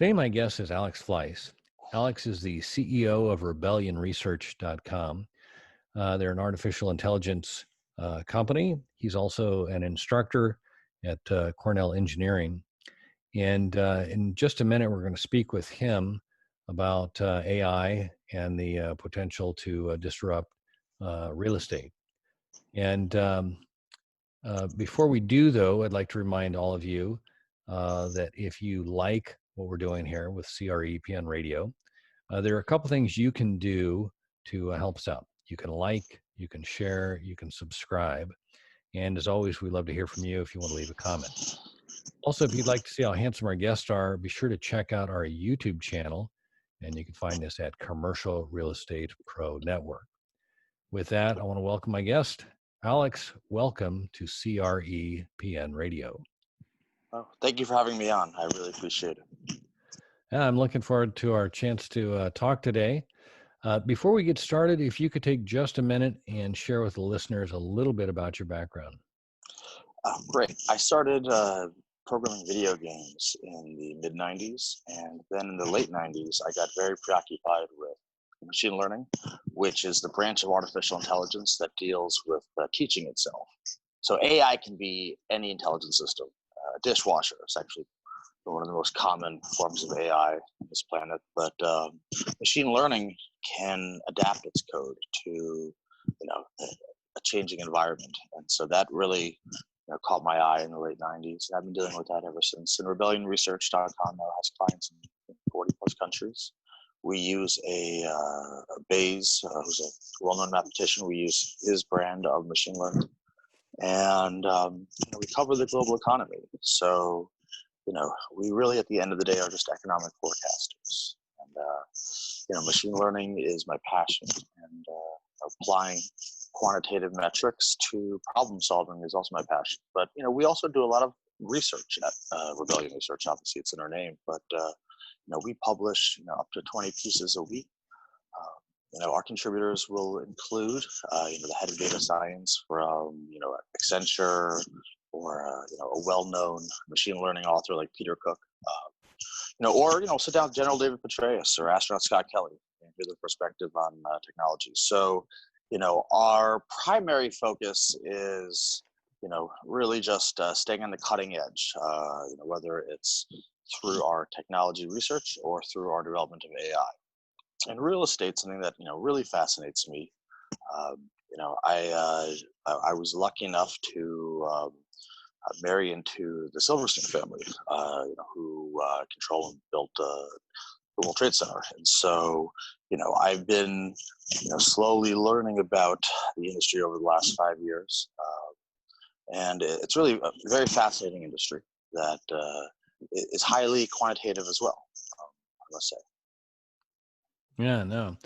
Today, my guest is Alex Fleiss. Alex is the CEO of rebellionresearch.com. They're an artificial intelligence company. He's also an instructor at Cornell Engineering. And in just a minute, we're going to speak with him about AI and the potential to disrupt real estate. And before we do, though, I'd like to remind all of you that if you like what we're doing here with CREPN Radio, there are a couple things you can do to help us out. You can like, you can share, you can subscribe. And as always, we love to hear from you if you want to leave a comment. Also, if you'd like to see how handsome our guests are, be sure to check out our YouTube channel, and you can find us at Commercial Real Estate Pro Network. With that, I want to welcome my guest, Alex. Welcome to CREPN Radio. Oh, thank you for having me on. I really appreciate it. I'm looking forward to our chance to talk today. Before we get started, if you could take just a minute and share with the listeners a little bit about your background. Great. I started programming video games in the mid-90s, and then in the late 90s, I got very preoccupied with machine learning, which is the branch of artificial intelligence that deals with teaching itself. So AI can be any intelligence system. Dishwasher is actually one of the most common forms of AI on this planet, but machine learning can adapt its code to a changing environment, and so that really caught my eye in the late 90s, and I've been dealing with that ever since. And rebellionresearch.com now has clients in 40 plus countries. We use a Bayes, who's a well-known mathematician. We use his brand of machine learning, and we cover the global economy. So we really, at the end of the day, are just economic forecasters. And machine learning is my passion, and applying quantitative metrics to problem solving is also my passion. But we also do a lot of research at Rebellion Research. Obviously, it's in our name, but we publish up to 20 pieces a week. Our contributors will include the head of data science from Accenture, or a well-known machine learning author like Peter Cook, or sit down with General David Petraeus or astronaut Scott Kelly and hear their perspective on technology. So our primary focus is really just staying on the cutting edge, whether it's through our technology research or through our development of AI. And real estate, something that really fascinates me. I was lucky enough to marry into the Silverstein family, who control and built the World Trade Center. And so, I've been, slowly learning about the industry over the last 5 years. And it's really a very fascinating industry that is highly quantitative as well, I must say. Yeah, no.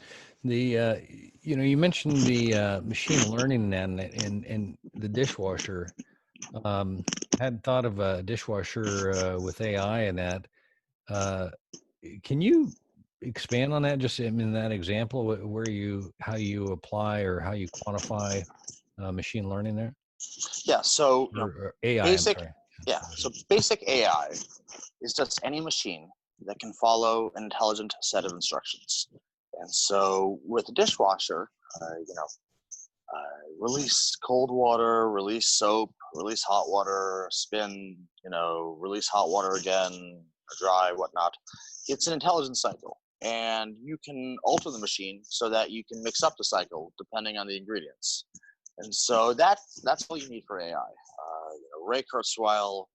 The you mentioned the machine learning and the dishwasher. Hadn't thought of a dishwasher with AI in that. Can you expand on that? Just in that example, how you apply or how you quantify machine learning there? Yeah. So or AI. Basic. I'm sorry. Yeah. So basic AI is just any machine that can follow an intelligent set of instructions. And so with a dishwasher, release cold water, release soap, release hot water, spin, release hot water again, dry, whatnot. It's an intelligent cycle, and you can alter the machine so that you can mix up the cycle depending on the ingredients. And so that's all you need for AI. Ray Kurzweil,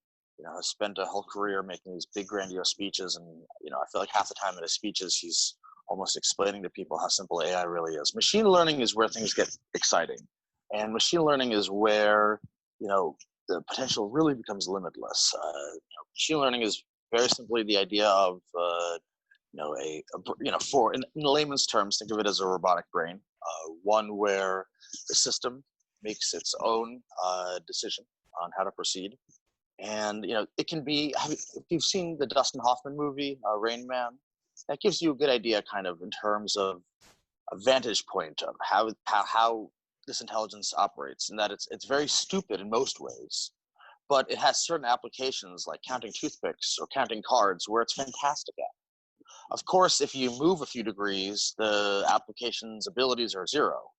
has spent a whole career making these big grandiose speeches, and I feel like half the time in his speeches he's almost explaining to people how simple AI really is. Machine learning is where things get exciting, and machine learning is where the potential really becomes limitless. Machine learning is very simply the idea of in layman's terms, think of it as a robotic brain, one where the system makes its own decision on how to proceed. And it can be, if you've seen the Dustin Hoffman movie Rain Man, that gives you a good idea kind of in terms of a vantage point of how this intelligence operates, and that it's very stupid in most ways, but it has certain applications like counting toothpicks or counting cards where it's fantastic at. Of course, if you move a few degrees, the application's abilities are zero.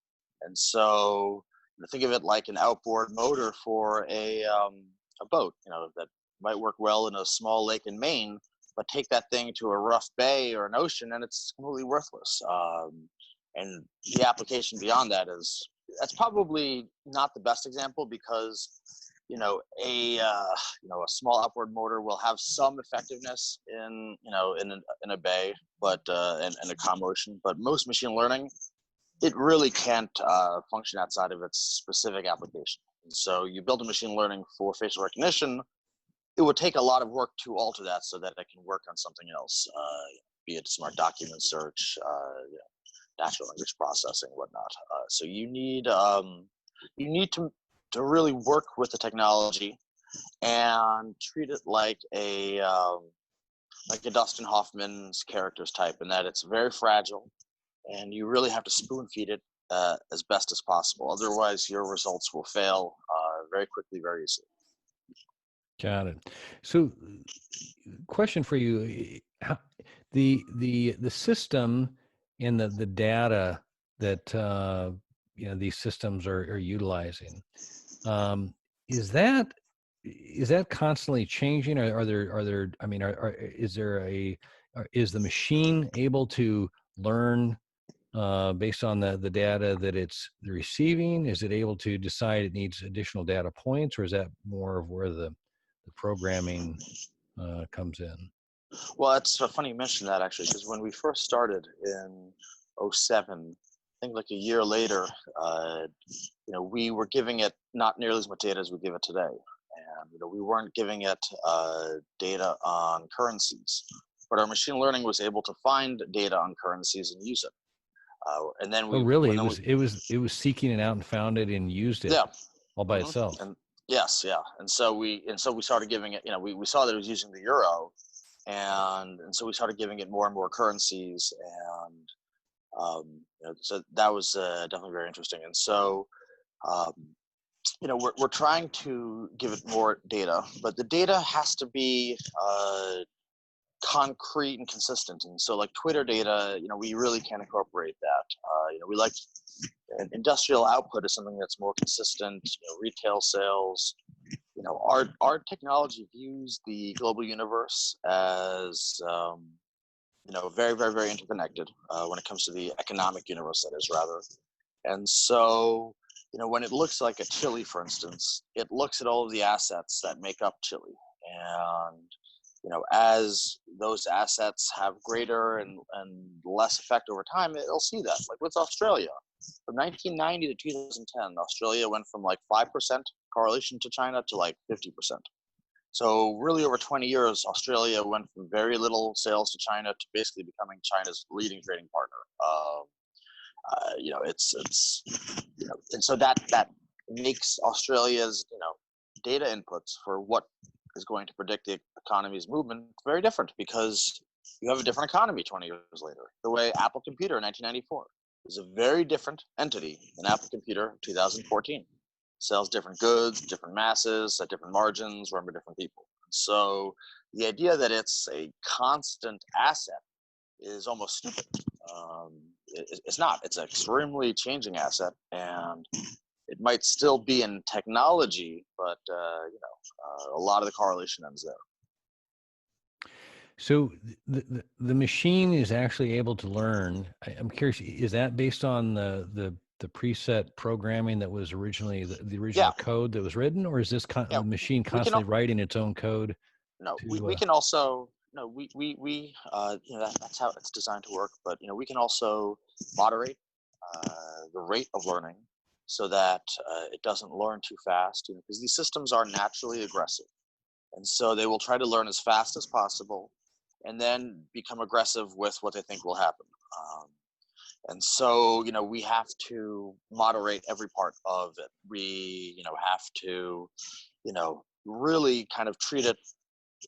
And so think of it like an outboard motor for a boat, that might work well in a small lake in Maine, but take that thing to a rough bay or an ocean and it's completely worthless. And the application beyond that that's probably not the best example because a small upward motor will have some effectiveness in a bay, but in a calm ocean. But most machine learning, it really can't function outside of its specific application. And so you build a machine learning for facial recognition, it would take a lot of work to alter that so that it can work on something else, be it smart document search, natural language processing, whatnot. So you need to really work with the technology and treat it like a Dustin Hoffman's characters type, in that it's very fragile, and you really have to spoon feed it as best as possible. Otherwise, your results will fail very quickly, very easily. Got it. So, question for you: the system and the data that these systems are utilizing, is that constantly changing? Are there? I mean, is the machine able to learn based on the data that it's receiving? Is it able to decide it needs additional data points, or is that more of where the programming comes in? Well, it's funny you mentioned that, actually, because when we first started in 07, I think like a year later, we were giving it not nearly as much data as we give it today. And we weren't giving it data on currencies, but our machine learning was able to find data on currencies and use it. And then it was seeking it out and found it and used it, all by itself. And yes, yeah. And so we started giving it. We saw that it was using the euro, and so we started giving it more and more currencies, and so that was definitely very interesting. And so we're trying to give it more data, but the data has to be concrete and consistent. And so like Twitter data, we really can't incorporate that. We like industrial output is something that's more consistent, retail sales. Our technology views the global universe as very, very, very interconnected when it comes to the economic universe, that is, rather. And so when it looks like a Chile, for instance, it looks at all of the assets that make up Chile, and as those assets have greater and less effect over time, it'll see that. Like with Australia, from 1990 to 2010, Australia went from like 5% correlation to China to like 50%. So really over 20 years, Australia went from very little sales to China to basically becoming China's leading trading partner. And so that makes Australia's, data inputs for what is going to predict the economy's movement very different, because you have a different economy 20 years later. The way Apple Computer in 1994 is a very different entity than Apple Computer in 2014. Sells different goods, different masses, at different margins, run by different people. So the idea that it's a constant asset is almost stupid. It's not. It's an extremely changing asset, and it might still be in technology, but a lot of the correlation ends there. So the machine is actually able to learn. I'm curious, is that based on the preset programming that was originally the original code that was written, or is this the machine constantly writing its own code? No, we can also that's how it's designed to work. But we can also moderate the rate of learning so that it doesn't learn too fast. Because these systems are naturally aggressive, and so they will try to learn as fast as possible, and then become aggressive with what they think will happen. And so, we have to moderate every part of it. We, have to, really kind of treat it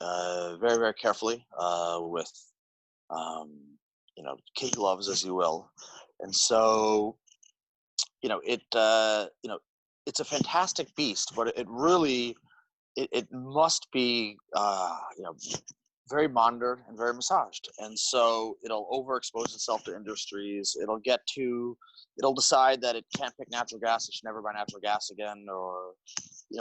very, very carefully with, kid gloves, as you will. And so, it's a fantastic beast, but it really, it must be, very monitored and very massaged. And so it'll overexpose itself to industries. It'll decide that it can't pick natural gas. It should never buy natural gas again, or,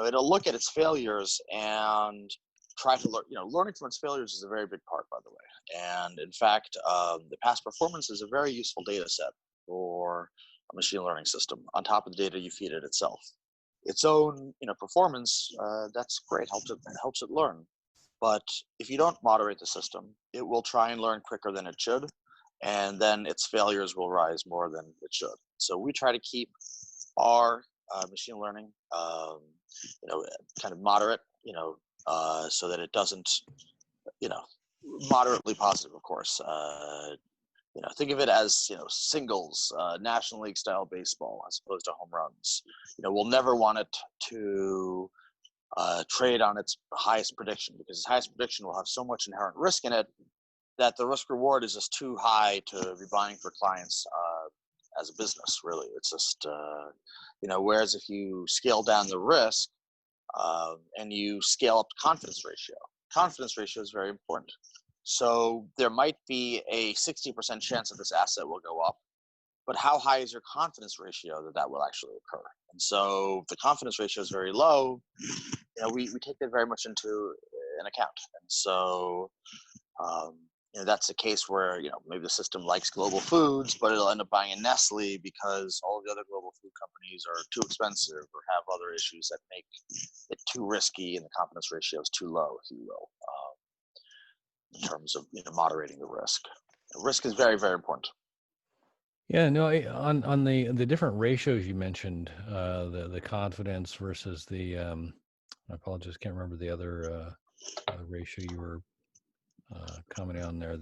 it'll look at its failures and try to learn. Learning from its failures is a very big part, by the way. And in fact, the past performance is a very useful data set for a machine learning system on top of the data you feed it itself. Its own, performance, that's great, helps it learn. But if you don't moderate the system, it will try and learn quicker than it should, and then its failures will rise more than it should. So we try to keep our machine learning, kind of moderate, so that it doesn't, moderately positive, of course. Think of it as, singles, National League style baseball as opposed to home runs. We'll never want it to trade on its highest prediction, because its highest prediction will have so much inherent risk in it that the risk reward is just too high to be buying for clients as a business, really. It's just, whereas if you scale down the risk and you scale up confidence ratio is very important. So there might be a 60% chance that this asset will go up, but how high is your confidence ratio that will actually occur? And so if the confidence ratio is very low, we take that very much into an account. And so, that's a case where, maybe the system likes global foods, but it'll end up buying a Nestle because all of the other global food companies are too expensive or have other issues that make it too risky, and the confidence ratio is too low, if you will, in terms of, moderating the risk. Risk is very, very important. Yeah, no, on the different ratios you mentioned, the confidence versus the, I apologize, can't remember the other ratio you were commenting on there.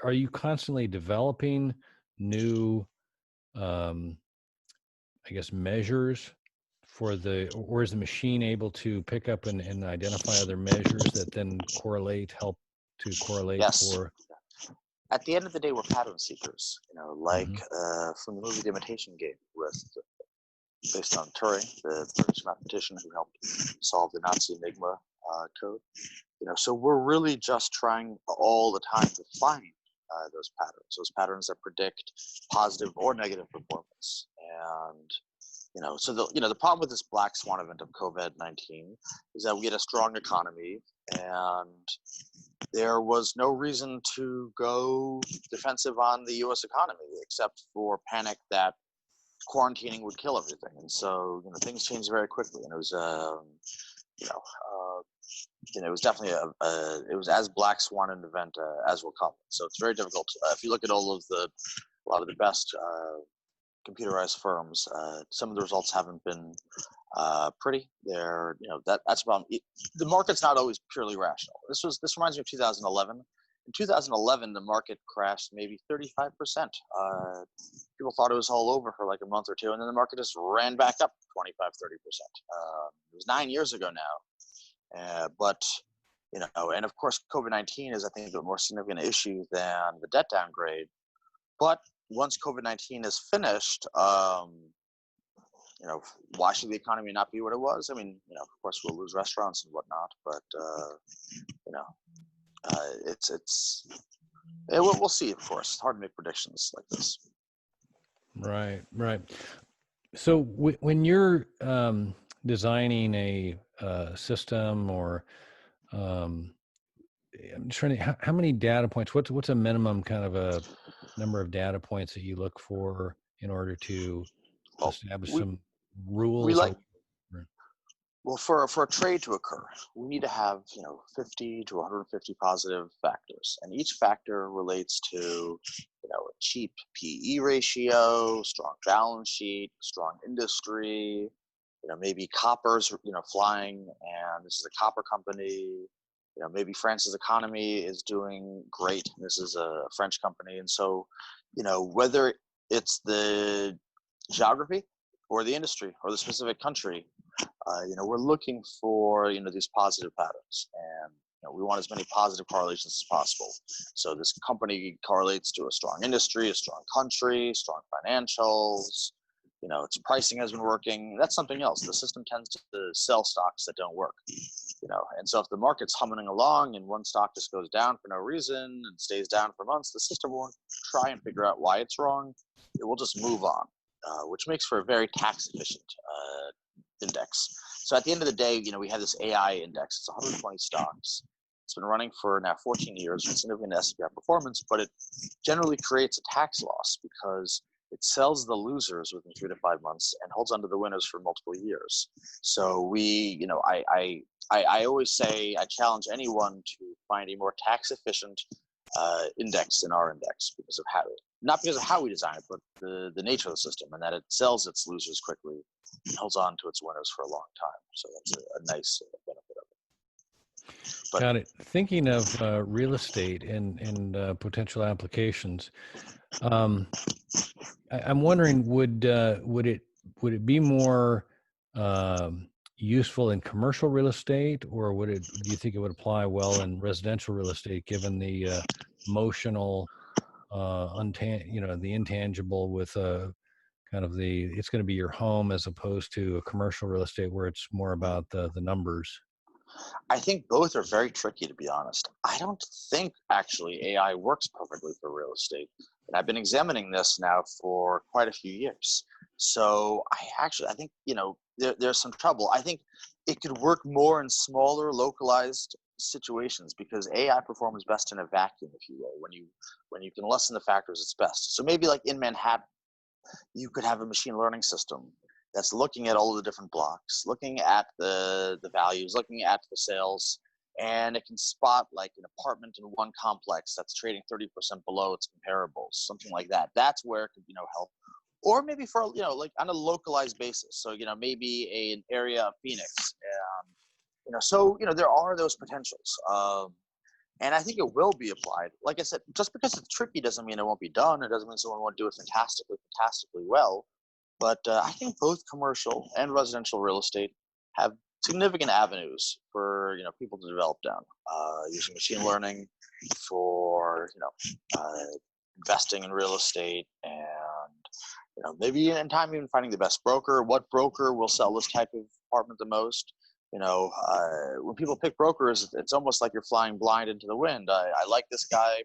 Are you constantly developing new, I guess, measures for or is the machine able to pick up and identify other measures that then help to correlate Yes. for? At the end of the day, we're pattern seekers, from the movie The Imitation Game, based on Turing, the British mathematician who helped solve the Nazi Enigma code. So we're really just trying all the time to find those patterns that predict positive or negative performance. And so the problem with this black swan event of COVID-19 is that we had a strong economy, and there was no reason to go defensive on the U.S. economy except for panic that quarantining would kill everything. And so, things changed very quickly, and it was, it was definitely it was as black swan an event as will come. So it's very difficult. If you look at a lot of the best computerized firms, some of the results haven't been pretty. They're, that's a problem. The market's not always purely rational. This reminds me of 2011. In 2011, the market crashed maybe 35%. People thought it was all over for like a month or two, and then the market just ran back up 25, 30%. It was 9 years ago now. But, and of course, COVID-19 is, I think, a more significant issue than the debt downgrade. But once COVID-19 is finished, why should the economy not be what it was? I mean, of course, we'll lose restaurants and whatnot, but, we'll see, of course. It's hard to make predictions like this. Right. So when you're designing a system, or I'm just trying to, how many data points, what's a minimum kind of a number of data points that you look for in order to establish some rules? Well, for a trade to occur, we need to have 50 to 150 positive factors, and each factor relates to a cheap PE ratio, strong balance sheet, strong industry, maybe copper's flying, and this is a copper company. Maybe France's economy is doing great. This is a French company, and so whether it's the geography or the industry or the specific country, we're looking for these positive patterns, and we want as many positive correlations as possible. So this company correlates to a strong industry, a strong country, strong financials. Its pricing has been working. That's something else. The system tends to sell stocks that don't work. And so if the market's humming along and one stock just goes down for no reason and stays down for months, the system won't try and figure out why it's wrong. It will just move on, which makes for a very tax efficient index. So at the end of the day, we have this AI index. It's 120 stocks. It's been running for now 14 years with significant S&P performance, but it generally creates a tax loss because it sells the losers within 3 to 5 months and holds onto the winners for multiple years. So I always say I challenge anyone to find a more tax efficient index than our index because of not because of how we design it, but the nature of the system, and that it sells its losers quickly and holds on to its winners for a long time. So that's a nice benefit of it. But, got it. Thinking of real estate and potential applications, I'm wondering, would it be more useful in commercial real estate, or do you think it would apply well in residential real estate, given the emotional, the intangible with kind of it's going to be your home as opposed to a commercial real estate where it's more about the numbers? I think both are very tricky, to be honest. I don't think actually AI works perfectly for real estate. And I've been examining this now for quite a few years. So I think, there's some trouble. I think it could work more in smaller, localized situations because AI performs best in a vacuum, if you will. When you can lessen the factors, it's best. So maybe like in Manhattan, you could have a machine learning system that's looking at all of the different blocks, looking at the values, looking at the sales, and it can spot like an apartment in one complex that's trading 30% below its comparables, something like that. That's where it could, help. Or maybe for, like on a localized basis. So, maybe an area of Phoenix. There are those potentials. And I think it will be applied. Like I said, just because it's tricky doesn't mean it won't be done. It doesn't mean someone won't do it fantastically well. But I think both commercial and residential real estate have significant avenues for people to develop down using machine learning for investing in real estate, and maybe in time even finding the best broker. What broker will sell this type of apartment the most? When people pick brokers, it's almost like you're flying blind into the wind. I like this guy.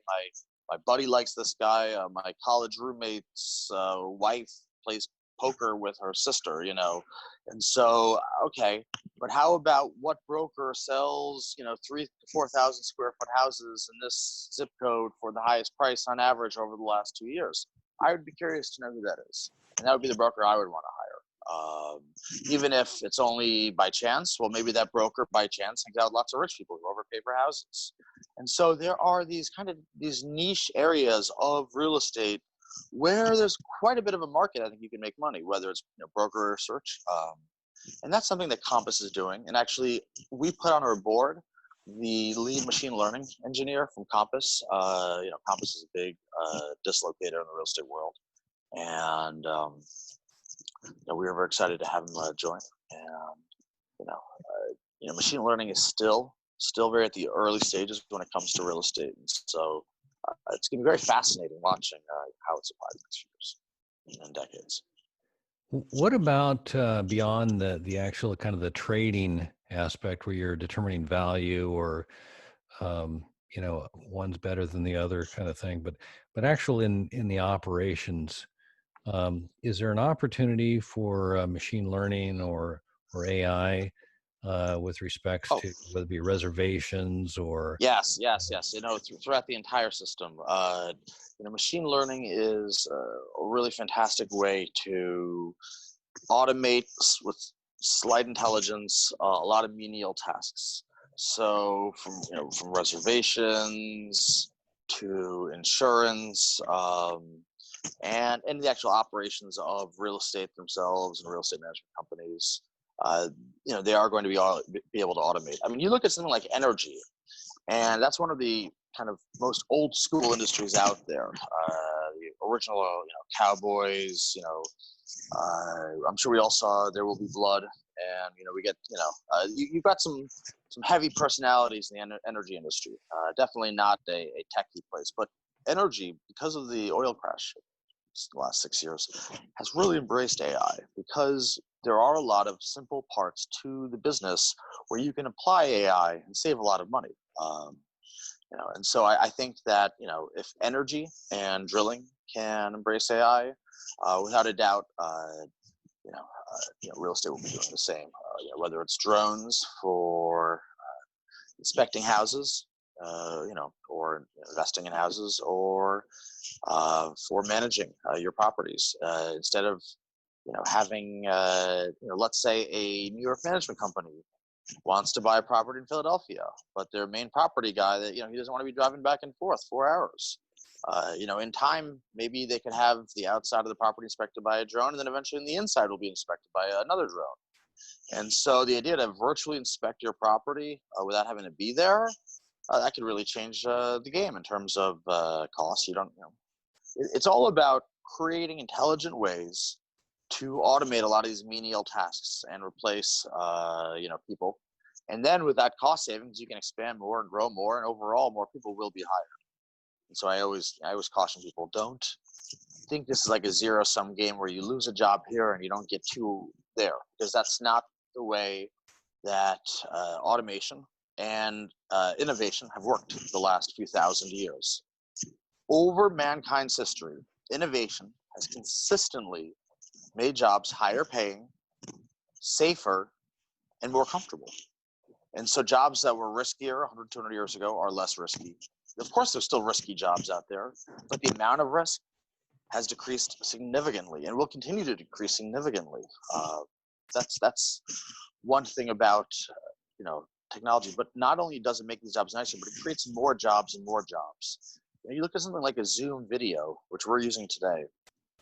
My buddy likes this guy. My college roommate's wife plays poker with her sister, and so okay, but how about what broker sells 3,000 to 4,000 square foot houses in this zip code for the highest price on average over the last 2 years? I would be curious to know who that is, and that would be the broker I would want to hire. Even if it's only by chance, well, maybe that broker by chance hangs out lots of rich people who overpay for houses. And so there are these niche areas of real estate where there's quite a bit of a market. I think you can make money, whether it's broker or search, and that's something that Compass is doing. And actually, we put on our board the lead machine learning engineer from Compass. Compass is a big dislocator in the real estate world, and we were very excited to have him join. And machine learning is still very at the early stages when it comes to real estate, and so it's going to be very fascinating watching how it's applied in the next years and decades. What about beyond the actual kind of the trading aspect where you're determining value, or one's better than the other kind of thing, but actual in the operations, is there an opportunity for machine learning or AI with respects to whether it be reservations or? Yes. Throughout the entire system, machine learning is a really fantastic way to automate with slight intelligence a lot of menial tasks. So from reservations to insurance, and in the actual operations of real estate themselves and real estate management companies, they are going to be able to automate. I mean, you look at something like energy, and that's one of the kind of most old school industries out there. The original, cowboys. I'm sure we all saw There Will Be Blood, and we get, you've got some heavy personalities in the energy industry. Definitely not a techie place, but energy, because of the oil crash the last 6 years, has really embraced AI because there are a lot of simple parts to the business where you can apply AI and save a lot of money. And so I think that if energy and drilling can embrace AI, without a doubt, real estate will be doing the same. Whether it's drones for inspecting houses, or investing in houses, or for managing your properties. Instead of having, let's say a New York management company wants to buy a property in Philadelphia, but their main property guy that he doesn't want to be driving back and forth 4 hours. In time, maybe they could have the outside of the property inspected by a drone, and then eventually the inside will be inspected by another drone. And so the idea to virtually inspect your property without having to be there, that could really change the game in terms of costs. It's all about creating intelligent ways to automate a lot of these menial tasks and replace, people. And then with that cost savings, you can expand more and grow more, and overall, more people will be hired. And so I always caution people: don't think this is like a zero-sum game where you lose a job here and you don't get two there, because that's not the way that automation and innovation have worked the last few thousand years. Over mankind's history, innovation has consistently made jobs higher paying, safer, and more comfortable. And so jobs that were riskier 100, 200 years ago are less risky. Of course, there's still risky jobs out there, but the amount of risk has decreased significantly and will continue to decrease significantly. That's one thing about technology. But not only does it make these jobs nicer, but it creates more jobs and more jobs. You look at something like a Zoom video, which we're using today,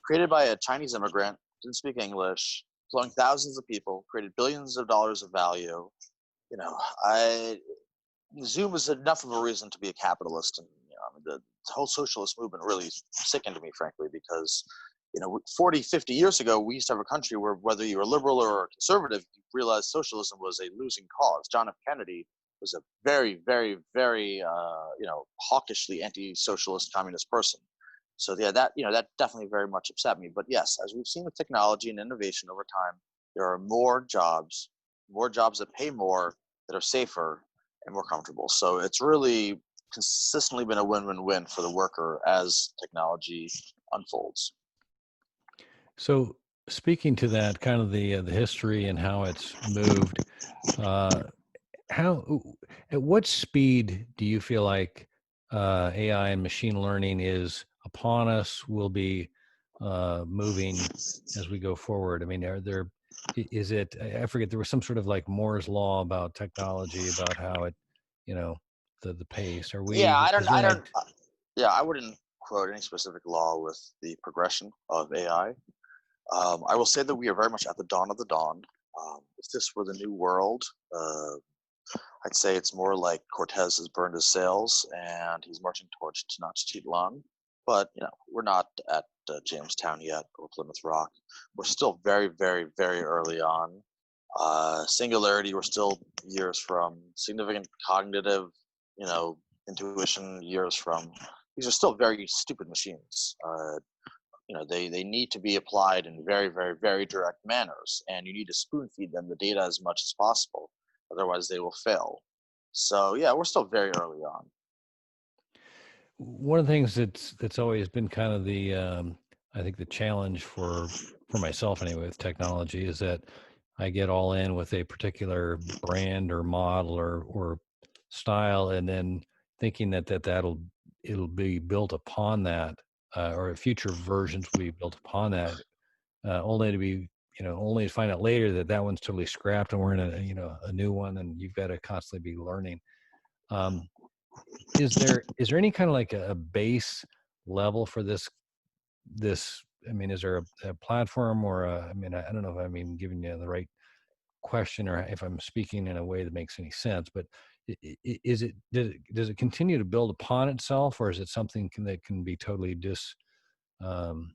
created by a Chinese immigrant, didn't speak English, employing thousands of people, created billions of dollars of value. Zoom is enough of a reason to be a capitalist, and the whole socialist movement really sickened me, frankly, because 40, 50 years ago, we used to have a country where whether you were liberal or conservative, you realized socialism was a losing cause. John F. Kennedy was a very, very, very, hawkishly anti-socialist communist person. So yeah, that definitely very much upset me. But yes, as we've seen with technology and innovation over time, there are more jobs that pay more, that are safer and more comfortable. So it's really consistently been a win-win-win for the worker as technology unfolds. So speaking to that, kind of the history and how it's moved, how at what speed do you feel like AI and machine learning is upon us, will be moving as we go forward? I mean, is it, I forget, there was some sort of like Moore's law about technology, about how it, the pace. Yeah, Is there like, I wouldn't quote any specific law with the progression of AI. I will say that we are very much at the dawn of the dawn. If this were the new world, I'd say it's more like Cortez has burned his sails and he's marching towards Tenochtitlan. But we're not at Jamestown yet, or Plymouth Rock. We're still very, very, very early on. Singularity, we're still years from. Significant cognitive, intuition, years from. These are still very stupid machines. They need to be applied in very, very, very direct manners, and you need to spoon feed them the data as much as possible. Otherwise, they will fail. So yeah, we're still very early on. one of the things that's always been kind of the I think the challenge for myself anyway with technology is that I get all in with a particular brand or model or style, and then thinking it'll be built upon that, or future versions will be built upon that, only to be only to find out later that one's totally scrapped and we're in a new one, and you've got to constantly be learning. Is there any kind of like a base level for this? I mean, is there a platform or I don't know if I'm giving you the right question or if I'm speaking in a way that makes any sense, but does it continue to build upon itself, or is it something that can be totally um,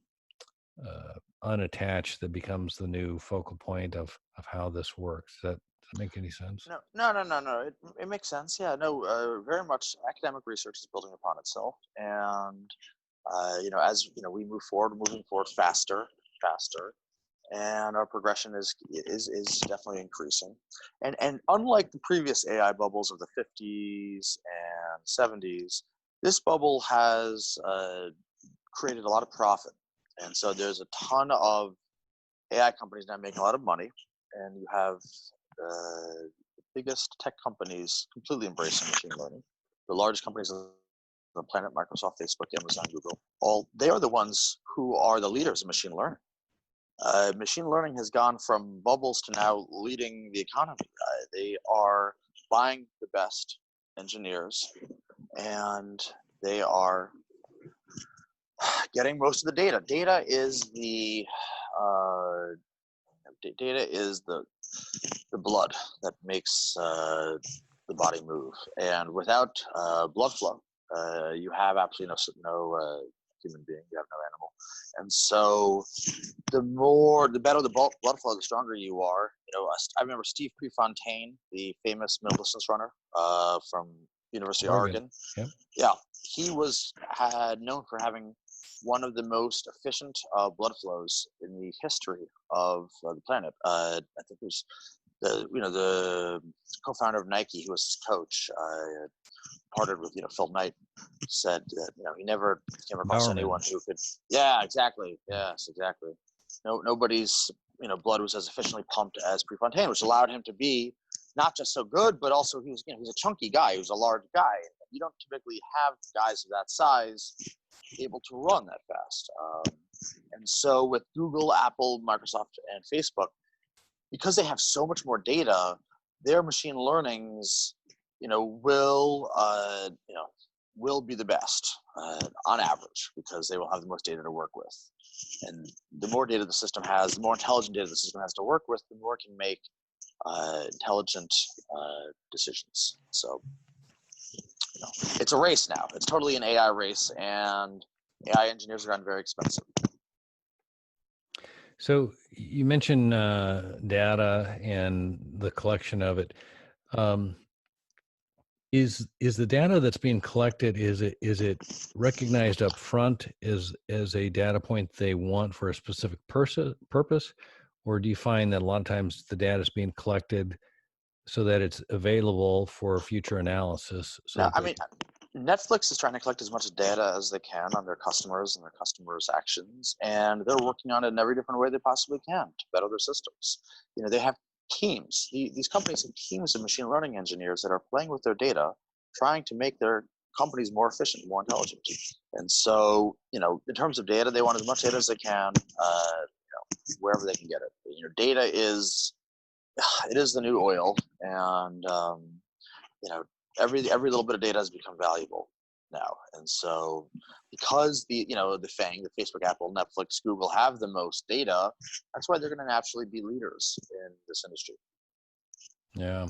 unattached, that becomes the new focal point of how this works? Does that make any sense? No. It makes sense. Yeah, no, very much academic research is building upon itself. And As we move forward, moving forward faster, and our progression is definitely increasing. And unlike the previous AI bubbles of the 50s and 70s, this bubble has created a lot of profit. And so there's a ton of AI companies now making a lot of money, and you have the biggest tech companies completely embracing machine learning. The largest companies on the planet, Microsoft, Facebook, Amazon, Google, they are the ones who are the leaders in machine learning. Machine learning has gone from bubbles to now leading the economy. They are buying the best engineers, and they are getting most of the data. Data is the blood that makes the body move, and without blood flow, you have absolutely no human being. You have no animal, and so the better the blood flow, the stronger you are. I remember Steve Prefontaine, the famous middle distance runner from University of Oregon. Yeah, he had known for having one of the most efficient blood flows in the history of the planet. I think it was the co-founder of Nike, who was his coach, partnered with Phil Knight, said that he never came across anyone who could. Yeah, exactly. Yes, exactly. Nobody's blood was as efficiently pumped as Prefontaine, which allowed him to be not just so good, but also he's a chunky guy. He was a large guy. You don't typically have guys of that size able to run that fast. And so with Google, Apple, Microsoft, and Facebook, because they have so much more data, their machine learnings, will be the best on average, because they will have the most data to work with. And the more data the system has, the more intelligent data the system has to work with, the more it can make intelligent decisions. So, it's a race now. It's totally an AI race, and AI engineers are gotten very expensive. So you mentioned data and the collection of it. Is the data that's being collected, is it recognized up front as a data point they want for a specific purpose, or do you find that a lot of times the data is being collected so that it's available for future analysis? Netflix is trying to collect as much data as they can on their customers and their customers' actions, and they're working on it in every different way they possibly can to better their systems. They have teams. These companies have teams of machine learning engineers that are playing with their data, trying to make their companies more efficient, more intelligent. And so, in terms of data, they want as much data as they can, wherever they can get it. Data is the new oil, and every little bit of data has become valuable now. And so, because the FANG, the Facebook, Apple, Netflix, Google have the most data, that's why they're going to naturally be leaders in this industry. Yeah,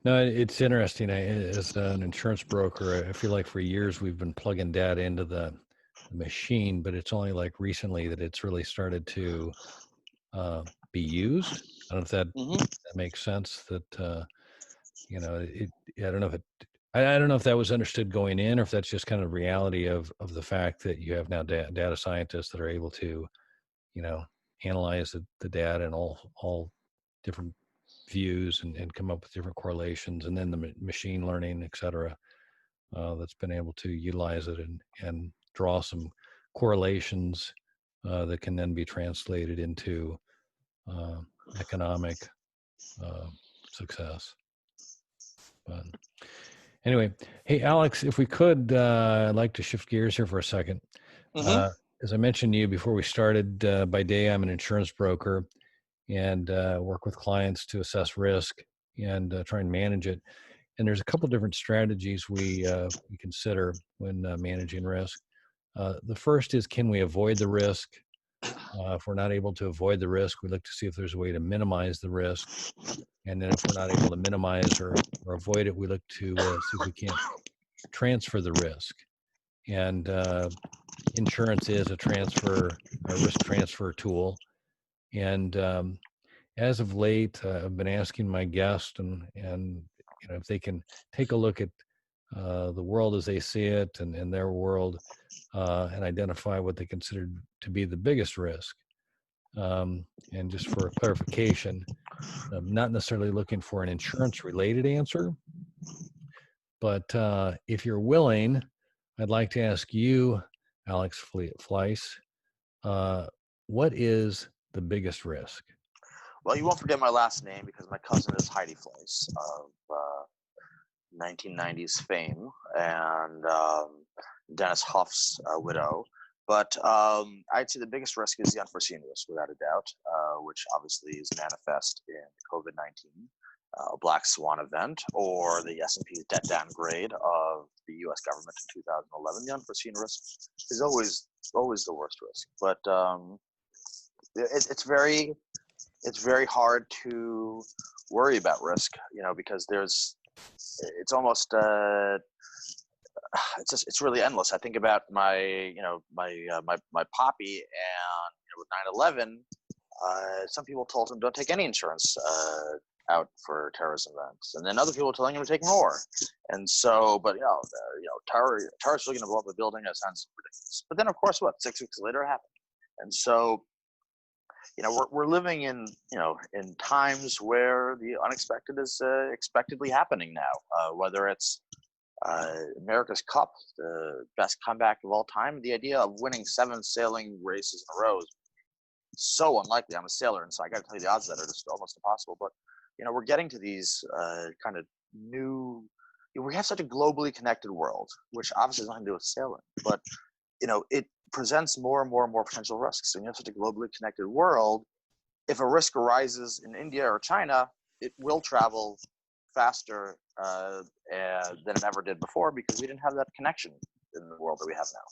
no, it's interesting. As an insurance broker, I feel like for years we've been plugging data into the machine, but it's only like recently that it's really started to be used. I don't know if that makes sense. That I don't know if I don't know if that was understood going in, or if that's just kind of reality of the fact that you have now data scientists that are able to, analyze the data and all different views and come up with different correlations, and then the machine learning, et cetera, that's been able to utilize it and draw some correlations that can then be translated into economic success. But anyway, hey, Alex, if we could, I'd like to shift gears here for a second. As I mentioned to you before we started, by day, I'm an insurance broker and work with clients to assess risk and try and manage it. And there's a couple of different strategies we consider when managing risk. The first is, can we avoid the risk? If we're not able to avoid the risk, we look to see if there's a way to minimize the risk. And then if we're not able to minimize or avoid it, we look to see if we can't transfer the risk. And insurance is a risk transfer tool. And as of late, I've been asking my guests and if they can take a look at the world as they see it and their world, and identify what they consider to be the biggest risk. And just for clarification, I'm not necessarily looking for an insurance-related answer, but if you're willing, I'd like to ask you, Alex Fleiss, what is the biggest risk? Well, you won't forget my last name because my cousin is Heidi Fleiss of 1990s fame, and Dennis Huff's widow. But I'd say the biggest risk is the unforeseen risk, without a doubt, which obviously is manifest in COVID-19, a black swan event, or the S&P debt downgrade of the U.S. government in 2011. The unforeseen risk is always the worst risk. But it's very hard to worry about risk, because it's almost it's really endless. I think about my poppy, and with 9/11, some people told him don't take any insurance out for terrorism events, and then other people telling him to take more. And so, but terrorists looking to blow up a building, that sounds ridiculous. But then, of course, 6 weeks later it happened. And so, we're living in times where the unexpected is expectedly happening now, whether it's America's Cup, the best comeback of all time. The idea of winning 7 sailing races in a row is so unlikely. I'm a sailor, and so I got to tell you, the odds of that are just almost impossible. But we're getting to these kind of new. We have such a globally connected world, which obviously has nothing to do with sailing, but it presents more and more and more potential risks. And you have such a globally connected world. If a risk arises in India or China, it will travel faster than it ever did before, because we didn't have that connection in the world that we have now.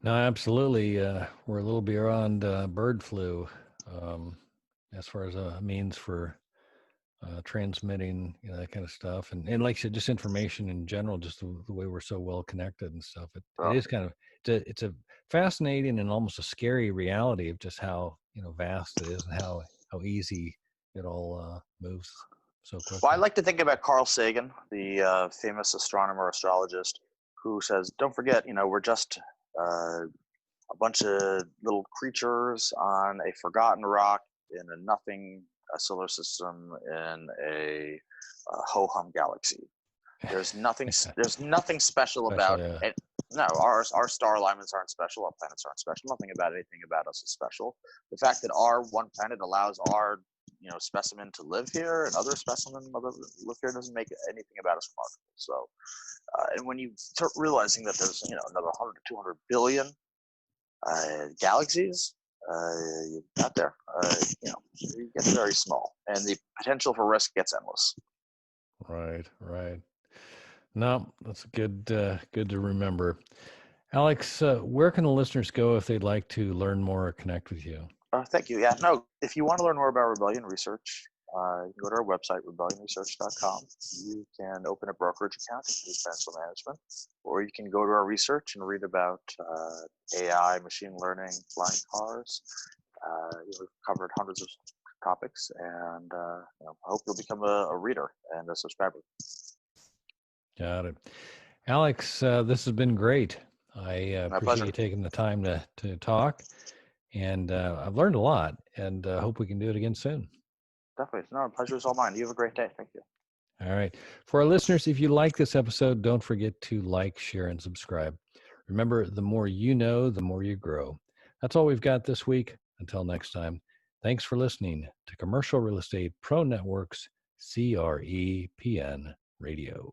No, absolutely. We're a little beyond bird flu as far as a means for transmitting that kind of stuff, and like you said, just information in general, just the way we're so well connected and stuff. It is kind of it's a fascinating and almost a scary reality of just how vast it is and how easy it all moves so quickly. Well, I like to think about Carl Sagan, the famous astronomer, astrologist, who says, "Don't forget, we're just a bunch of little creatures on a forgotten rock in a nothing solar system in a ho-hum galaxy. There's nothing special about it. No, our star alignments aren't special. Our planets aren't special. Nothing about anything about us is special. The fact that our one planet allows our specimen to live here and other specimen live here doesn't make anything about us remarkable. So, and when you start realizing that there's another 100 to 200 billion galaxies out there, it gets very small, and the potential for risk gets endless. Right. No, that's good to remember. Alex, where can the listeners go if they'd like to learn more or connect with you? Thank you. Yeah, no, if you want to learn more about rebellion research, you can go to our website, rebellionresearch.com. You can open a brokerage account to do financial management, or you can go to our research and read about AI, machine learning, flying cars. We've covered hundreds of topics, and I hope you'll become a reader and a subscriber. Got it. Alex, this has been great. I appreciate pleasure. You taking the time to talk, and I've learned a lot, and hope we can do it again soon. Definitely. No, the pleasure is all mine. You have a great day. Thank you. All right. For our listeners, if you like this episode, don't forget to like, share, and subscribe. Remember, the more you know, the more you grow. That's all we've got this week. Until next time, thanks for listening to Commercial Real Estate Pro Network's CREPN Radio.